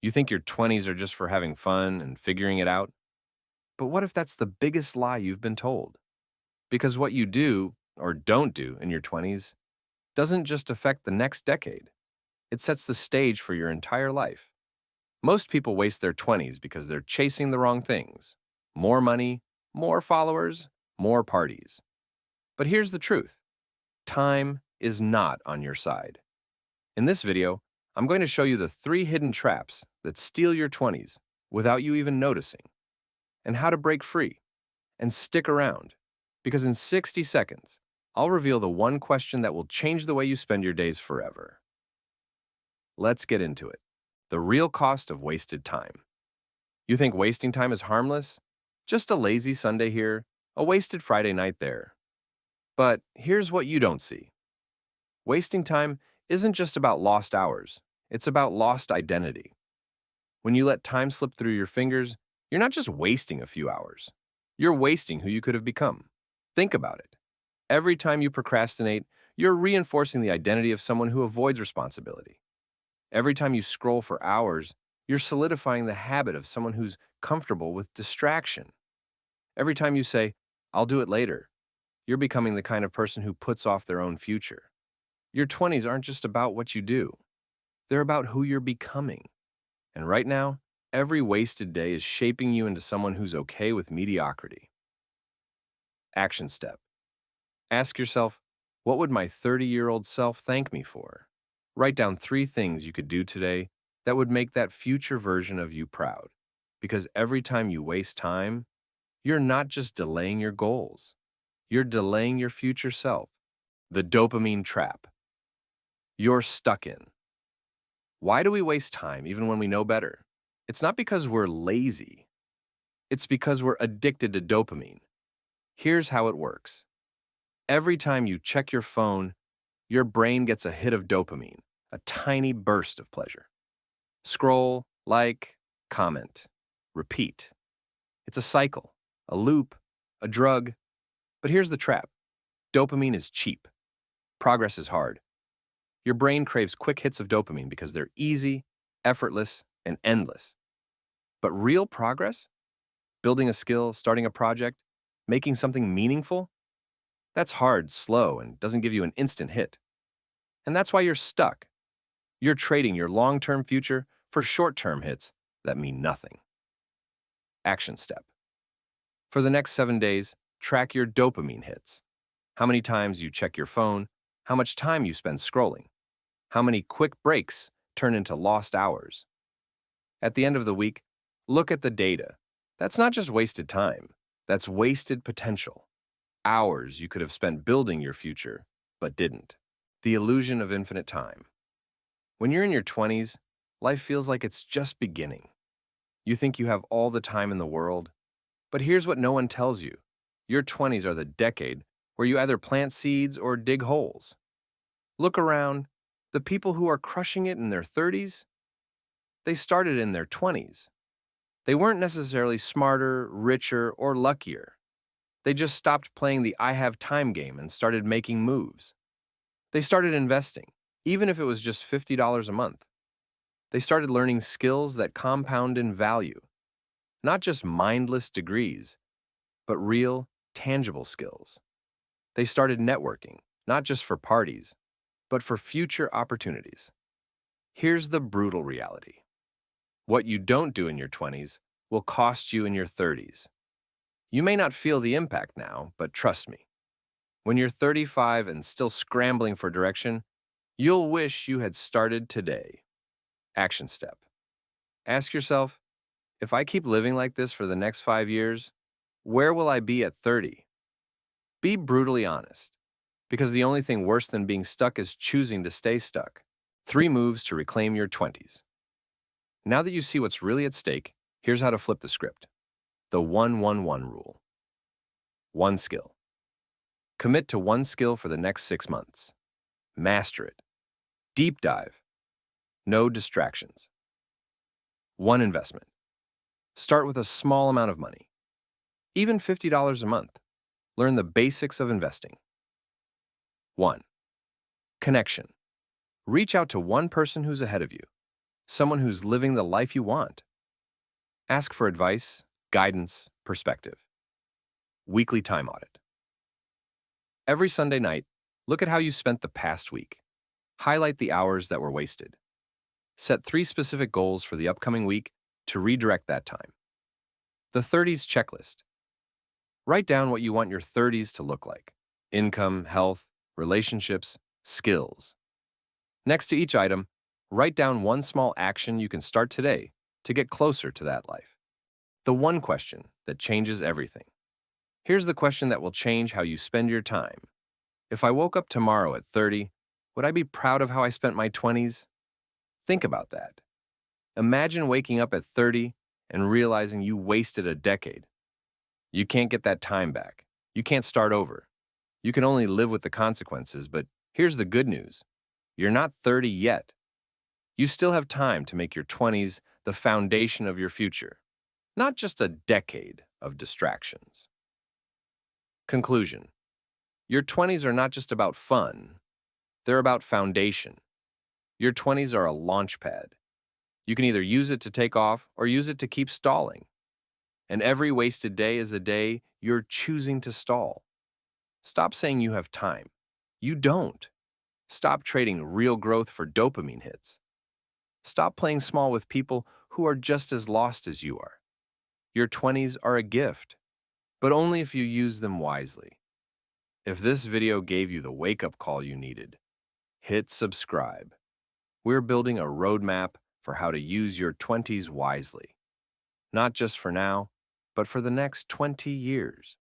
You think your 20s are just for having fun and figuring it out? But what if that's the biggest lie you've been told? Because what you do or don't do in your 20s doesn't just affect the next decade, it sets the stage for your entire life. Most people waste their 20s because they're chasing the wrong things: more money, more followers, more parties. But here's the truth: time is not on your side. In this video, I'm going to show you the 3 hidden traps that steal your 20s without you even noticing, and how to break free and stick around. Because in 60 seconds, I'll reveal the one question that will change the way you spend your days forever. Let's get into it. The real cost of wasted time. You think wasting time is harmless? Just a lazy Sunday here, a wasted Friday night there. But here's what you don't see. Wasting time isn't just about lost hours, it's about lost identity. When you let time slip through your fingers, you're not just wasting a few hours, you're wasting who you could have become. Think about it. Every time you procrastinate, you're reinforcing the identity of someone who avoids responsibility. Every time you scroll for hours, you're solidifying the habit of someone who's comfortable with distraction. Every time you say, "I'll do it later," you're becoming the kind of person who puts off their own future. Your 20s aren't just about what you do, they're about who you're becoming. And right now, every wasted day is shaping you into someone who's okay with mediocrity. Action step. Ask yourself, what would my 30-year-old self thank me for? Write down 3 things you could do today that would make that future version of you proud. Because every time you waste time, you're not just delaying your goals, you're delaying your future self. The dopamine trap. You're stuck in. Why do we waste time even when we know better? It's not because we're lazy, it's because we're addicted to dopamine. Here's how it works. Every time you check your phone, your brain gets a hit of dopamine, a tiny burst of pleasure. Scroll, like, comment, repeat. It's a cycle, a loop, a drug. But here's the trap: dopamine is cheap, progress is hard. Your brain craves quick hits of dopamine because they're easy, effortless, and endless. But real progress, building a skill, starting a project, making something meaningful, that's hard, slow, and doesn't give you an instant hit. And that's why you're stuck. You're trading your long-term future for short-term hits that mean nothing. Action step. For the next 7 days, track your dopamine hits. How many times you check your phone, how much time you spend scrolling, how many quick breaks turn into lost hours. At the end of the week, look at the data. That's not just wasted time, that's wasted potential. Hours you could have spent building your future, but didn't. The illusion of infinite time. When you're in your 20s, life feels like it's just beginning. You think you have all the time in the world, but here's what no one tells you. Your 20s are the decade where you either plant seeds or dig holes. Look around. The people who are crushing it in their 30s, they started in their 20s. They weren't necessarily smarter, richer, or luckier. They just stopped playing the "I have time" game and started making moves. They started investing, even if it was just $50 a month. They started learning skills that compound in value, not just mindless degrees, but real, tangible skills. They started networking, not just for parties, but for future opportunities. Here's the brutal reality. What you don't do in your 20s will cost you in your 30s. You may not feel the impact now, but trust me, when you're 35 and still scrambling for direction, you'll wish you had started today. Action step. Ask yourself, if I keep living like this for the next 5 years, where will I be at 30? Be brutally honest, because the only thing worse than being stuck is choosing to stay stuck. 3 moves to reclaim your 20s. Now that you see what's really at stake, here's how to flip the script. The 1-1-1 rule. 1 skill. Commit to 1 skill for the next 6 months. Master it. Deep dive. No distractions. 1 investment. Start with a small amount of money. Even $50 a month. Learn the basics of investing. 1. Connection. Reach out to one person who's ahead of you. someone who's living the life you want. Ask for advice, guidance, perspective. Weekly time audit. Every Sunday night, look at how you spent the past week. Highlight the hours that were wasted. Set 3 specific goals for the upcoming week to redirect that time. The 30s checklist. Write down what you want your 30s to look like: income, health, relationships, skills. Next to each item, write down one small action you can start today to get closer to that life. The one question that changes everything. Here's the question that will change how you spend your time. If I woke up tomorrow at 30, would I be proud of how I spent my 20s? Think about that. Imagine waking up at 30 and realizing you wasted a decade. You can't get that time back. You can't start over. You can only live with the consequences, but here's the good news. You're not 30 yet. You still have time to make your 20s the foundation of your future, not just a decade of distractions. Conclusion. Your 20s are not just about fun. They're about foundation. Your 20s are a launch pad. You can either use it to take off or use it to keep stalling. And every wasted day is a day you're choosing to stall. Stop saying you have time. You don't. Stop trading real growth for dopamine hits. Stop playing small with people who are just as lost as you are. Your 20s are a gift, but only if you use them wisely. If this video gave you the wake-up call you needed, hit subscribe. We're building a roadmap for how to use your 20s wisely, not just for now, but for the next 20 years.